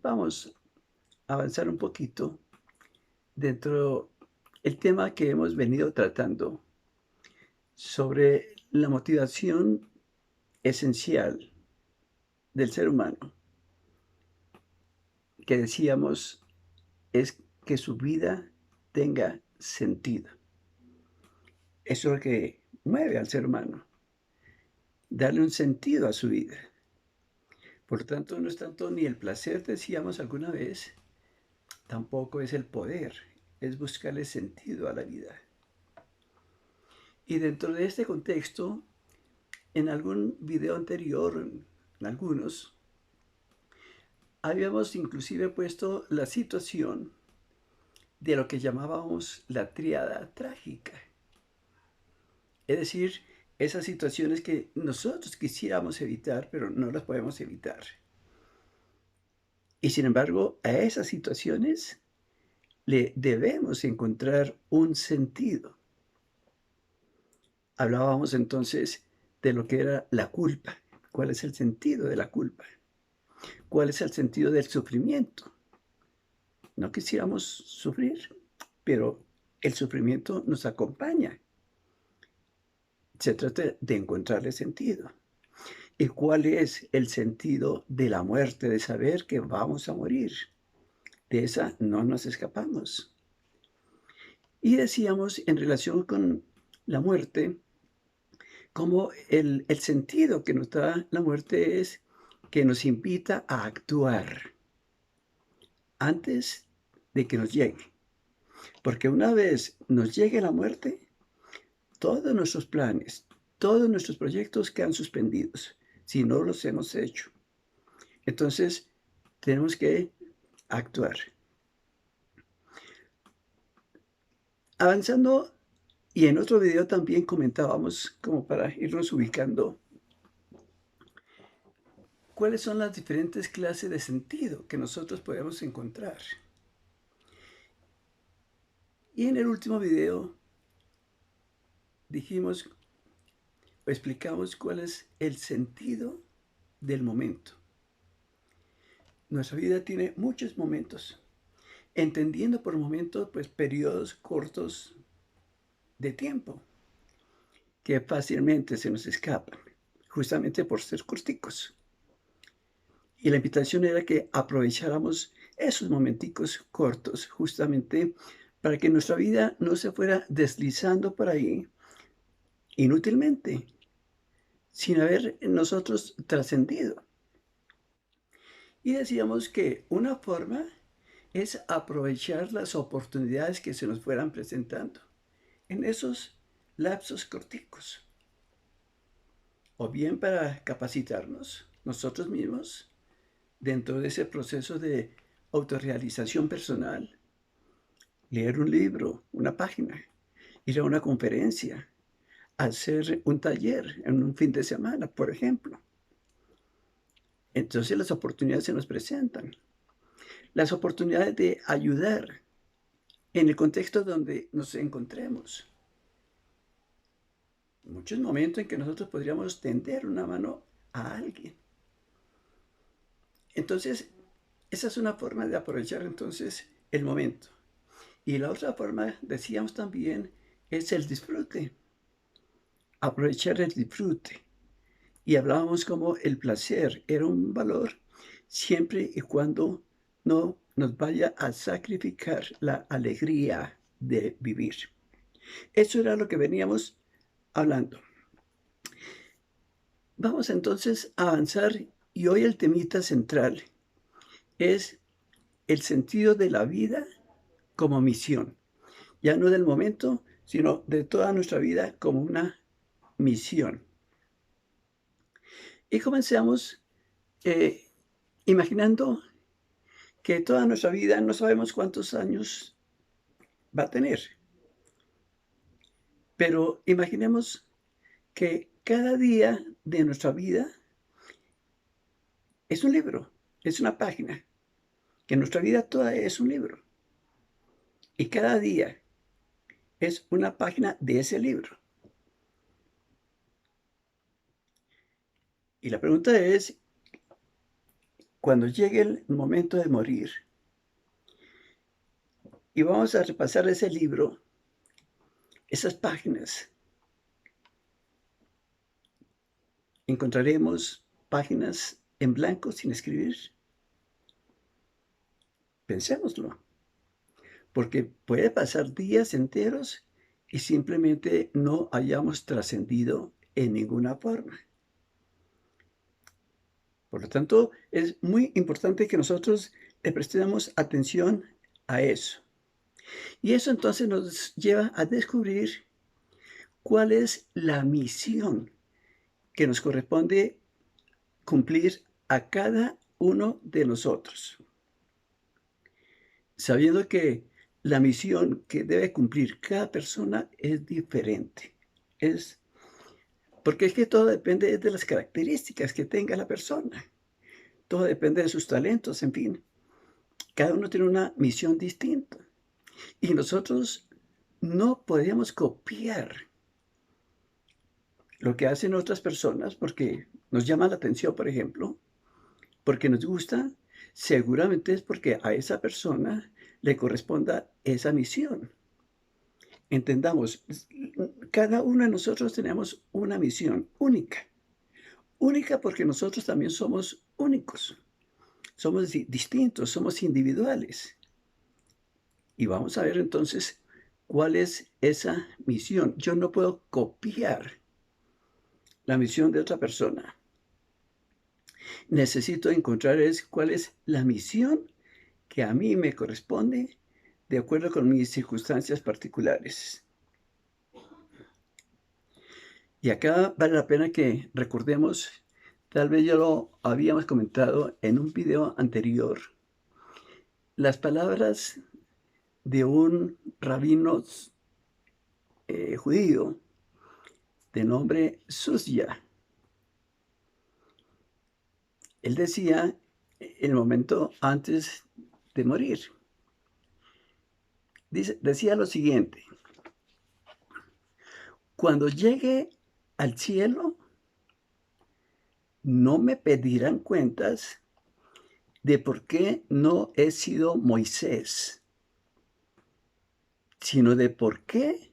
vamos a avanzar un poquito dentro el tema que hemos venido tratando sobre la motivación esencial del ser humano, que decíamos es que su vida tenga sentido. Eso es lo que mueve al ser humano, darle un sentido a su vida. Por tanto, no es tanto ni el placer, decíamos alguna vez, tampoco es el poder, es buscarle sentido a la vida. Y dentro de este contexto, en algún video anterior, en algunos, habíamos inclusive puesto la situación de lo que llamábamos la tríada trágica. Es decir, esas situaciones que nosotros quisiéramos evitar, pero no las podemos evitar. Y sin embargo, a esas situaciones le debemos encontrar un sentido. Hablábamos entonces de lo que era la culpa. ¿Cuál es el sentido de la culpa? ¿Cuál es el sentido del sufrimiento? No quisiéramos sufrir, pero el sufrimiento nos acompaña. Se trata de encontrarle sentido. ¿Y cuál es el sentido de la muerte? De saber que vamos a morir. De esa no nos escapamos. Y decíamos en relación con la muerte, como el sentido que nos da la muerte es que nos invita a actuar antes de que nos llegue. Porque una vez nos llegue la muerte, todos nuestros planes, todos nuestros proyectos quedan suspendidos si no los hemos hecho. Entonces, tenemos que actuar. Avanzando, y en otro video también comentábamos, como para irnos ubicando, cuáles son las diferentes clases de sentido que nosotros podemos encontrar. Y en el último video dijimos o explicamos cuál es el sentido del momento. Nuestra vida tiene muchos momentos, entendiendo por momentos pues periodos cortos de tiempo que fácilmente se nos escapan, justamente por ser corticos. Y la invitación era que aprovecháramos esos momenticos cortos justamente para que nuestra vida no se fuera deslizando por ahí inútilmente, sin haber nosotros trascendido. Y decíamos que una forma es aprovechar las oportunidades que se nos fueran presentando en esos lapsos corticos, o bien para capacitarnos nosotros mismos dentro de ese proceso de autorrealización personal, leer un libro, una página, ir a una conferencia, hacer un taller en un fin de semana, por ejemplo. Entonces las oportunidades se nos presentan. Las oportunidades de ayudar en el contexto donde nos encontremos. Muchos momentos en que nosotros podríamos tender una mano a alguien. Entonces, esa es una forma de aprovechar entonces el momento. Y la otra forma, decíamos también, es el disfrute. Aprovechar el disfrute. Y hablábamos como el placer era un valor siempre y cuando no nos vaya a sacrificar la alegría de vivir. Eso era lo que veníamos hablando. Vamos entonces a avanzar y hoy el temita central es el sentido de la vida como misión. Ya no del momento, sino de toda nuestra vida como una misión. Y comenzamos eh, imaginando que toda nuestra vida no sabemos cuántos años va a tener, pero imaginemos que cada día de nuestra vida es un libro, es una página, que nuestra vida toda es un libro y cada día es una página de ese libro. Y la pregunta es, cuando llegue el momento de morir y vamos a repasar ese libro, esas páginas, encontraremos páginas en blanco sin escribir. Pensémoslo, porque puede pasar días enteros y simplemente no hayamos trascendido en ninguna forma. Por lo tanto, es muy importante que nosotros le prestemos atención a eso. Y eso entonces nos lleva a descubrir cuál es la misión que nos corresponde cumplir a cada uno de nosotros. Sabiendo que la misión que debe cumplir cada persona es diferente. Es porque es que todo depende de las características que tenga la persona. Todo depende de sus talentos, en fin. Cada uno tiene una misión distinta. Y nosotros no podemos copiar lo que hacen otras personas porque nos llama la atención, por ejemplo, porque nos gusta, seguramente es porque a esa persona le corresponda esa misión. Entendamos, cada uno de nosotros tenemos una misión única. Única porque nosotros también somos únicos. Somos distintos, somos individuales. Y vamos a ver entonces cuál es esa misión. Yo no puedo copiar la misión de otra persona. Necesito encontrar cuál es la misión que a mí me corresponde de acuerdo con mis circunstancias particulares. Y acá vale la pena que recordemos, tal vez ya lo habíamos comentado en un video anterior, las palabras de un rabino judío de nombre Susya. Él decía el momento antes de morir. Decía lo siguiente: cuando llegue al cielo, no me pedirán cuentas de por qué no he sido Moisés, sino de por qué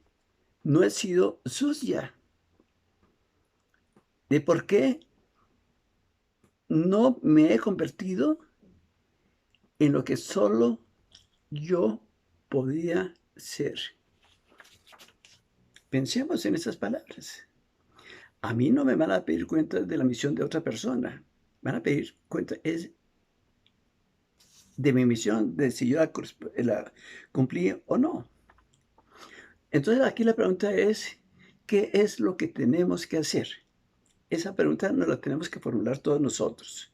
no he sido Susya, de por qué no me he convertido en lo que solo yo podía ser. Pensemos en esas palabras. A mí no me van a pedir cuentas de la misión de otra persona. Van a pedir cuentas de mi misión, de si yo la cumplí o no. Entonces aquí la pregunta es, ¿qué es lo que tenemos que hacer? Esa pregunta nos la tenemos que formular todos nosotros.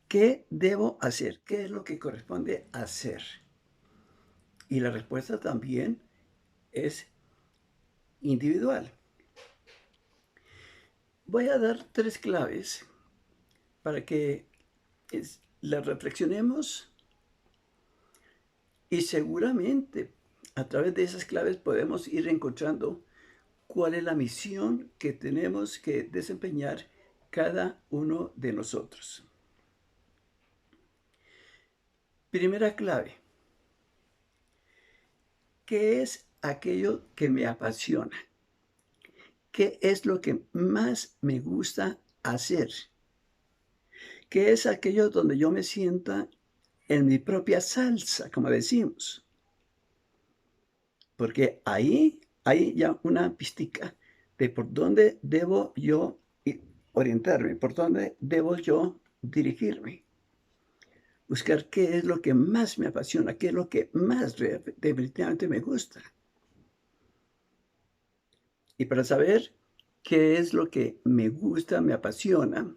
¿Qué debo hacer? ¿Qué es lo que corresponde hacer? Y la respuesta también es individual. Voy a dar 3 claves para que las reflexionemos y seguramente a través de esas claves podemos ir encontrando cuál es la misión que tenemos que desempeñar cada uno de nosotros. Primera clave: ¿qué es aquello que me apasiona? ¿Qué es lo que más me gusta hacer? ¿Qué es aquello donde yo me sienta en mi propia salsa, como decimos? Porque ahí hay ya una pistica de por dónde debo yo orientarme, por dónde debo yo dirigirme. Buscar qué es lo que más me apasiona, qué es lo que más definitivamente me gusta. Y para saber qué es lo que me gusta, me apasiona,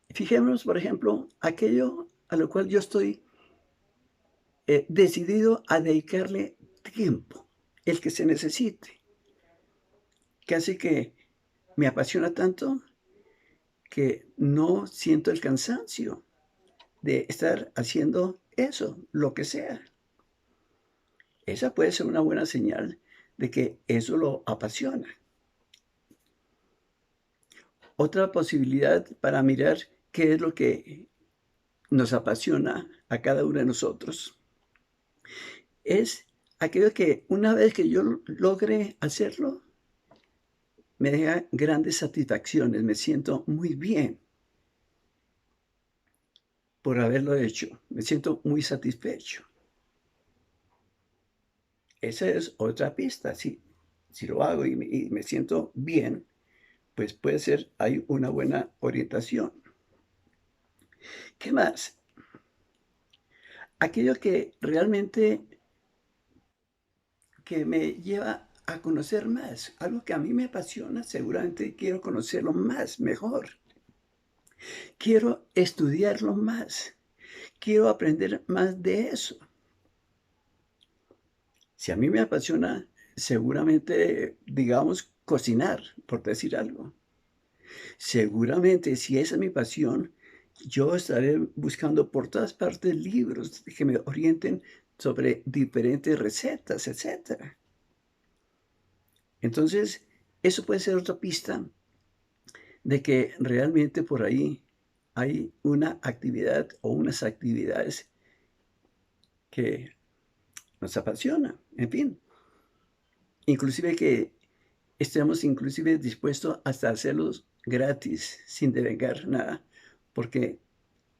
fijémonos, por ejemplo, aquello a lo cual yo estoy decidido a dedicarle tiempo, el que se necesite. Casi que me apasiona tanto que no siento el cansancio de estar haciendo eso, lo que sea. Esa puede ser una buena señal de que eso lo apasiona. Otra posibilidad para mirar qué es lo que nos apasiona a cada uno de nosotros es aquello que una vez que yo logre hacerlo, me deja grandes satisfacciones, me siento muy bien por haberlo hecho, me siento muy satisfecho. Esa es otra pista, si lo hago y me siento bien, pues puede ser, hay una buena orientación. ¿Qué más? Aquello que realmente que me lleva a conocer más, algo que a mí me apasiona, seguramente quiero conocerlo más, mejor. Quiero estudiarlo más, quiero aprender más de eso. Si a mí me apasiona, seguramente, digamos, cocinar, por decir algo. Seguramente, si esa es mi pasión, yo estaré buscando por todas partes libros que me orienten sobre diferentes recetas, etcétera. Entonces, eso puede ser otra pista de que realmente por ahí hay una actividad o unas actividades que nos apasiona, en fin. Inclusive que estemos inclusive dispuestos hasta hacerlos gratis, sin devengar nada, porque,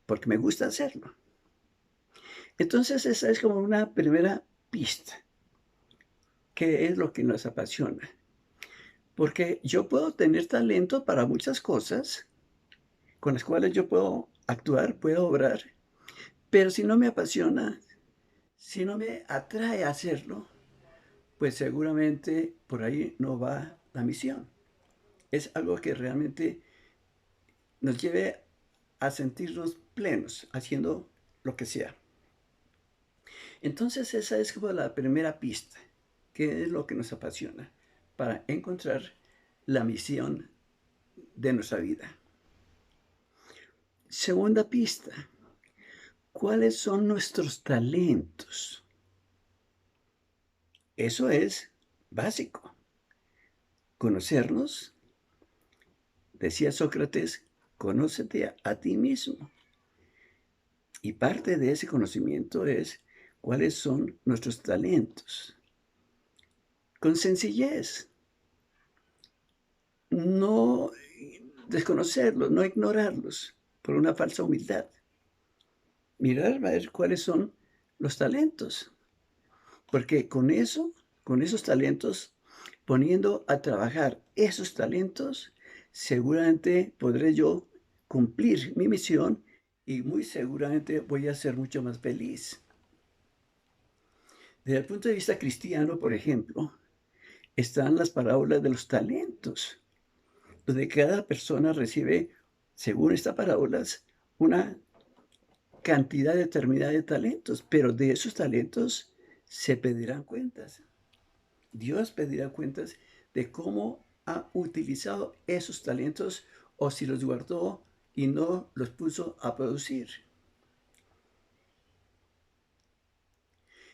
porque me gusta hacerlo. Entonces esa es como una primera pista, que es lo que nos apasiona. Porque yo puedo tener talento para muchas cosas, con las cuales yo puedo actuar, puedo obrar, pero si no me apasiona, si no me atrae a hacerlo, pues seguramente por ahí no va la misión. Es algo que realmente nos lleve a sentirnos plenos haciendo lo que sea. Entonces esa es como la primera pista, que es lo que nos apasiona, para encontrar la misión de nuestra vida. Segunda pista, ¿cuáles son nuestros talentos? Eso es básico. Conocernos, decía Sócrates, conócete a ti mismo. Y parte de ese conocimiento es cuáles son nuestros talentos. Con sencillez, no desconocerlos, no ignorarlos por una falsa humildad. Mirar a ver cuáles son los talentos, porque con esos talentos, poniendo a trabajar esos talentos, seguramente podré yo cumplir mi misión y muy seguramente voy a ser mucho más feliz. Desde el punto de vista cristiano, por ejemplo, están las parábolas de los talentos, donde cada persona recibe, según estas parábolas, una cantidad determinada de talentos, pero de esos talentos se pedirán cuentas. Dios pedirá cuentas de cómo ha utilizado esos talentos o si los guardó y no los puso a producir.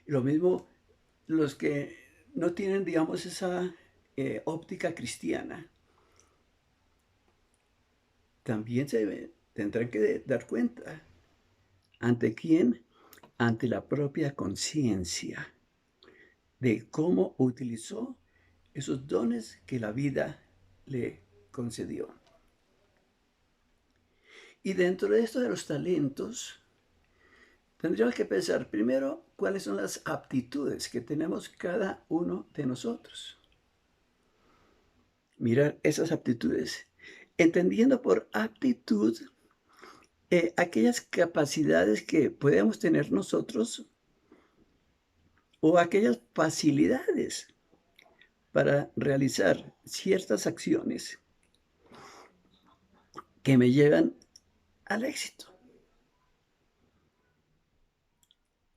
Y lo mismo los que no tienen, digamos, esa óptica cristiana, también tendrán que dar cuenta. ¿Ante quién? Ante la propia conciencia de cómo utilizó esos dones que la vida le concedió. Y dentro de esto de los talentos, tendríamos que pensar primero cuáles son las aptitudes que tenemos cada uno de nosotros. Mirar esas aptitudes, entendiendo por aptitud aquellas capacidades que podemos tener nosotros o aquellas facilidades para realizar ciertas acciones que me llevan al éxito.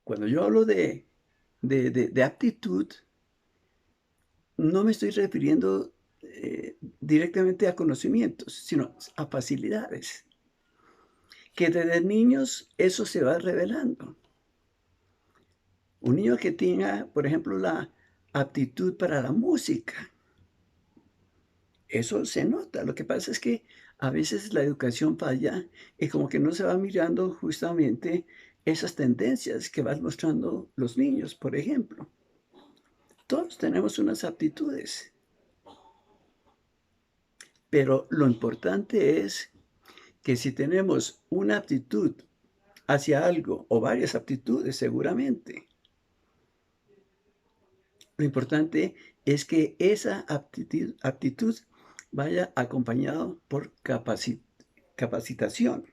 Cuando yo hablo de aptitud, no me estoy refiriendo directamente a conocimientos, sino a facilidades, que desde niños eso se va revelando. Un niño que tenga, por ejemplo, la aptitud para la música, eso se nota. Lo que pasa es que A veces la educación falla y como que no se va mirando justamente esas tendencias que van mostrando los niños, por ejemplo. Todos tenemos unas aptitudes, pero lo importante es que si tenemos una aptitud hacia algo o varias aptitudes seguramente, lo importante es que esa aptitud vaya acompañado por capacitación.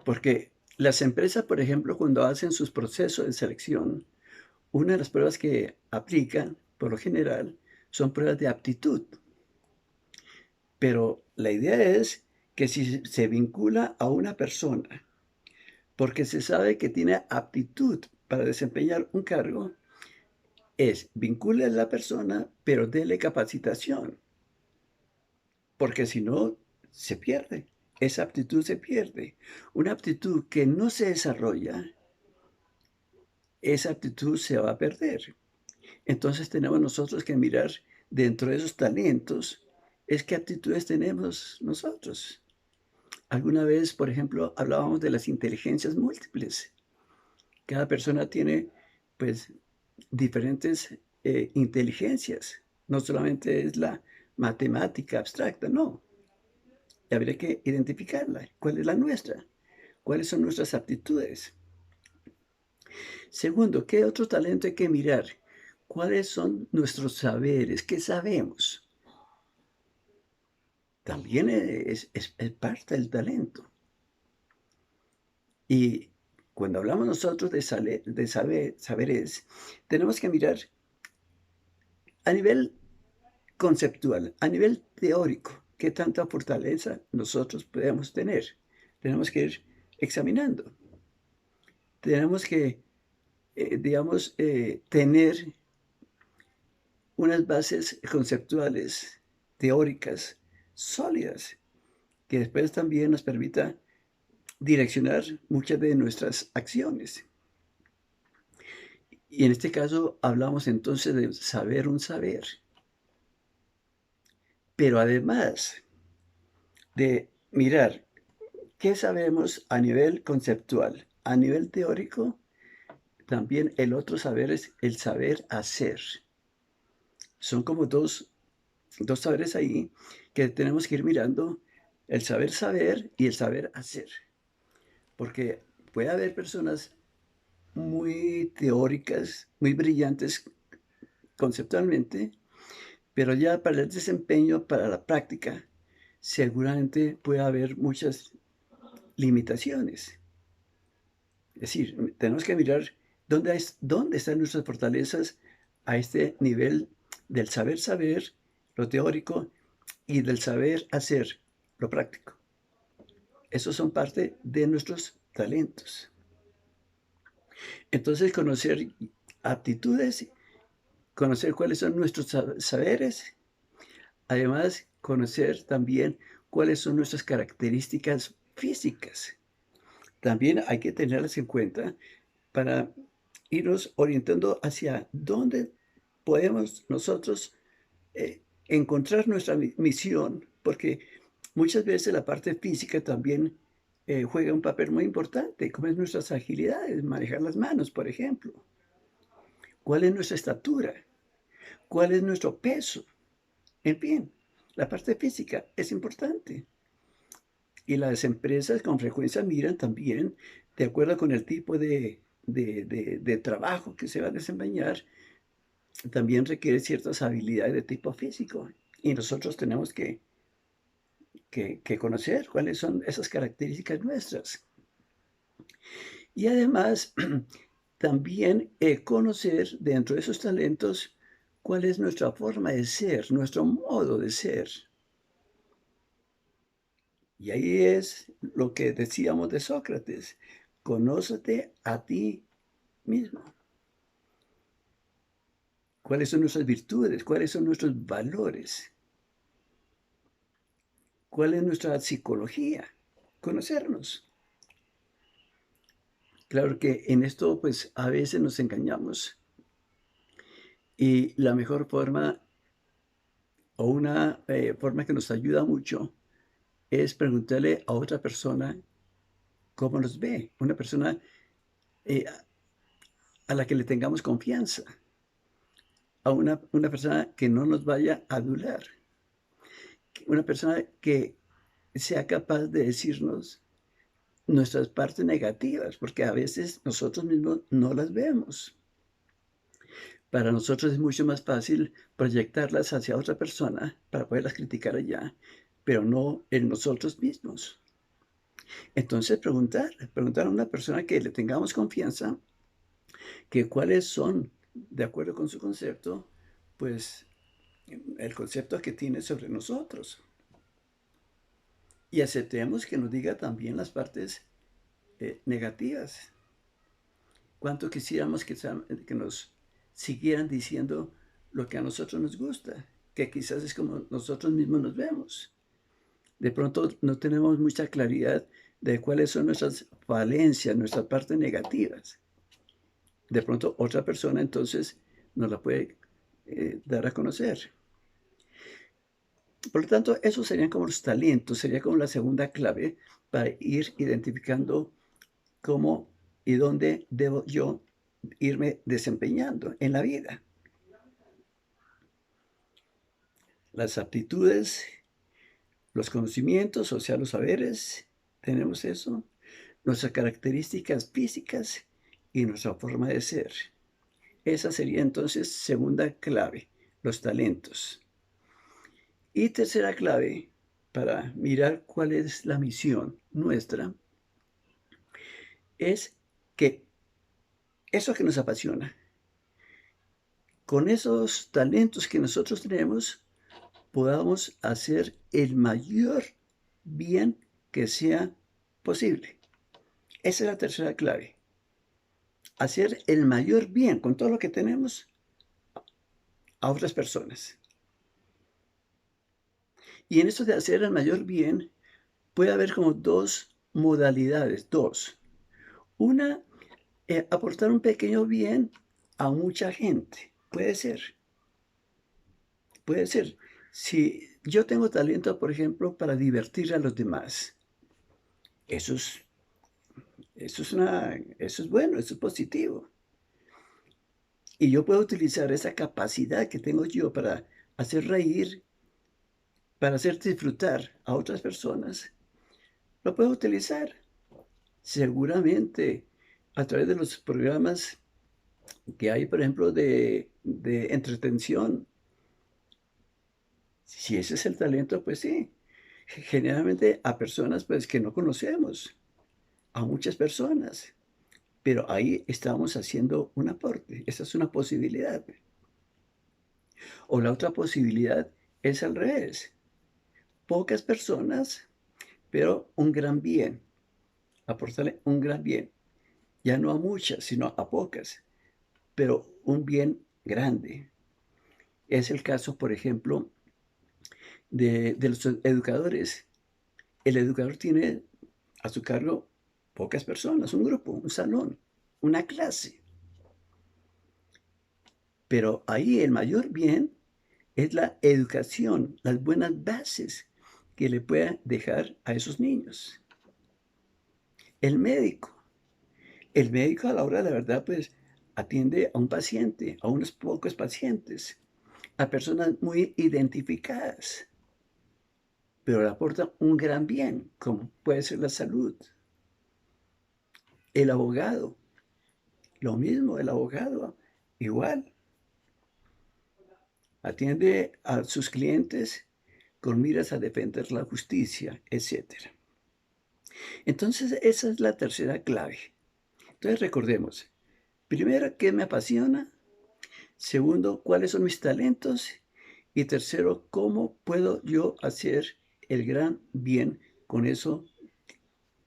Porque las empresas, por ejemplo, cuando hacen sus procesos de selección, una de las pruebas que aplican, por lo general, son pruebas de aptitud. Pero la idea es que si se vincula a una persona porque se sabe que tiene aptitud para desempeñar un cargo, es vincule a la persona, pero dele capacitación, porque si no, se pierde. Esa aptitud se pierde. Una aptitud que no se desarrolla, esa aptitud se va a perder. Entonces tenemos nosotros que mirar dentro de esos talentos, es qué aptitudes tenemos nosotros. Alguna vez, por ejemplo, hablábamos de las inteligencias múltiples. Cada persona tiene, pues, diferentes inteligencias. No solamente es la matemática abstracta, no. Habría que identificarla. ¿Cuál es la nuestra? ¿Cuáles son nuestras aptitudes? Segundo, ¿qué otro talento hay que mirar? ¿Cuáles son nuestros saberes? ¿Qué sabemos? También es parte del talento. Y cuando hablamos nosotros de saberes, tenemos que mirar a nivel conceptual, a nivel teórico, qué tanta fortaleza nosotros podemos tener. Tenemos que ir examinando. Tenemos que, digamos, tener unas bases conceptuales, teóricas, sólidas, que después también nos permita direccionar muchas de nuestras acciones. Y en este caso hablamos entonces de saber un saber, pero además de mirar qué sabemos a nivel conceptual, a nivel teórico, también el otro saber es el saber hacer. Son como dos saberes ahí que tenemos que ir mirando, el saber saber y el saber hacer. Porque puede haber personas muy teóricas, muy brillantes conceptualmente, pero ya para el desempeño, para la práctica, seguramente puede haber muchas limitaciones. Es decir, tenemos que mirar dónde están nuestras fortalezas a este nivel del saber saber, lo teórico, y del saber hacer, lo práctico. Esos son parte de nuestros talentos. Entonces, conocer aptitudes, conocer cuáles son nuestros saberes, además, conocer también cuáles son nuestras características físicas. También hay que tenerlas en cuenta para irnos orientando hacia dónde podemos nosotros encontrar nuestra misión, porque muchas veces la parte física también juega un papel muy importante, como es nuestras agilidades, manejar las manos, por ejemplo. ¿Cuál es nuestra estatura? ¿Cuál es nuestro peso? En fin, la parte física es importante. Y las empresas con frecuencia miran también, de acuerdo con el tipo de trabajo que se va a desempeñar, también requiere ciertas habilidades de tipo físico. Y nosotros tenemos que conocer cuáles son esas características nuestras. Y además, también conocer dentro de esos talentos cuál es nuestra forma de ser, nuestro modo de ser. Y ahí es lo que decíamos de Sócrates, conócete a ti mismo. ¿Cuáles son nuestras virtudes? ¿Cuáles son nuestros valores? ¿Cuál es nuestra psicología? Conocernos. Claro que en esto pues a veces nos engañamos y la mejor forma O una forma que nos ayuda mucho es preguntarle a otra persona cómo nos ve, una persona eh, a la que le tengamos confianza, a una persona que no nos vaya a adular, una persona que sea capaz de decirnos nuestras partes negativas, porque a veces nosotros mismos no las vemos. Para nosotros es mucho más fácil proyectarlas hacia otra persona para poderlas criticar allá, pero no en nosotros mismos. Entonces preguntar a una persona que le tengamos confianza, que cuáles son, de acuerdo con su concepto, pues el concepto que tiene sobre nosotros. Y aceptemos que nos diga también las partes negativas. ¿Cuánto quisiéramos que nos siguieran diciendo lo que a nosotros nos gusta? Que quizás es como nosotros mismos nos vemos. De pronto no tenemos mucha claridad de cuáles son nuestras falencias, nuestras partes negativas. De pronto otra persona entonces nos la puede dar a conocer. Por lo tanto, esos serían como los talentos, sería como la segunda clave para ir identificando cómo y dónde debo yo irme desempeñando en la vida. Las aptitudes, los conocimientos, o sea, los saberes, tenemos eso, nuestras características físicas y nuestra forma de ser. Esa sería entonces segunda clave, los talentos. Y tercera clave, para mirar cuál es la misión nuestra, es que eso que nos apasiona, con esos talentos que nosotros tenemos, podamos hacer el mayor bien que sea posible. Esa es la tercera clave. Hacer el mayor bien con todo lo que tenemos a otras personas. Y en esto de hacer el mayor bien, puede haber como dos modalidades, dos. Una, aportar un pequeño bien a mucha gente. Puede ser. Si yo tengo talento, por ejemplo, para divertir a los demás, eso es, eso es bueno, eso es positivo. Y yo puedo utilizar esa capacidad que tengo yo para hacer reír, para hacer disfrutar a otras personas. Lo puedo utilizar seguramente a través de los programas que hay, por ejemplo, de entretención. Si ese es el talento, pues sí. Generalmente a personas pues que no conocemos, a muchas personas, pero ahí estamos haciendo un aporte. Esa es una posibilidad. O la otra posibilidad es al revés. Pocas personas, pero un gran bien. Aportarle un gran bien. Ya no a muchas, sino a pocas, pero un bien grande. Es el caso, por ejemplo, de los educadores. El educador tiene a su cargo pocas personas, un grupo, un salón, una clase. Pero ahí el mayor bien es la educación, las buenas bases que le pueda dejar a esos niños. El médico. El médico a la hora de la verdad, pues atiende a un paciente, a unos pocos pacientes, a personas muy identificadas, pero le aporta un gran bien, como puede ser la salud. El abogado, lo mismo, el abogado, igual, atiende a sus clientes con miras a defender la justicia, etcétera. Entonces, esa es la tercera clave. Entonces, recordemos, primero, ¿qué me apasiona? Segundo, ¿cuáles son mis talentos? Y tercero, ¿cómo puedo yo hacer el gran bien con eso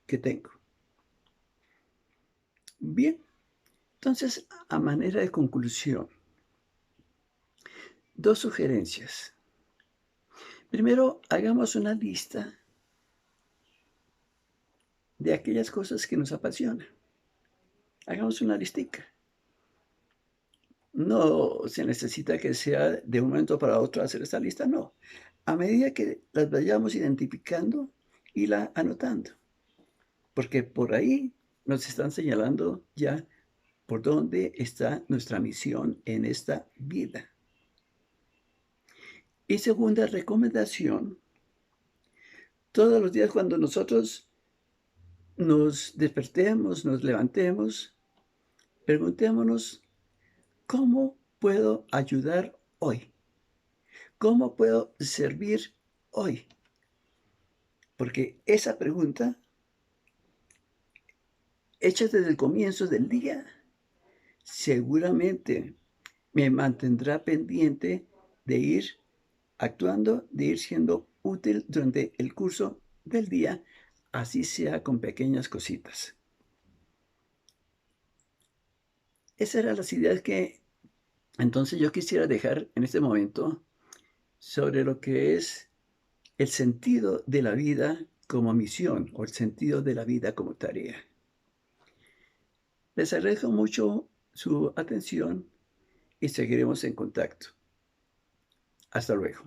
que tengo? Bien, entonces, a manera de conclusión, dos sugerencias. Primero, hagamos una lista de aquellas cosas que nos apasionan. Hagamos una listica. No se necesita que sea de un momento para otro hacer esta lista, no. A medida que las vayamos identificando y la anotando, porque por ahí nos están señalando ya por dónde está nuestra misión en esta vida. Y segunda recomendación, todos los días cuando nosotros nos despertemos, nos levantemos, preguntémonos, ¿cómo puedo ayudar hoy? ¿Cómo puedo servir hoy? Porque esa pregunta, hecha desde el comienzo del día, seguramente me mantendrá pendiente de ir actuando, de ir siendo útil durante el curso del día, así sea con pequeñas cositas. Esas eran las ideas que entonces yo quisiera dejar en este momento sobre lo que es el sentido de la vida como misión o el sentido de la vida como tarea. Les agradezco mucho su atención y seguiremos en contacto. Hasta luego.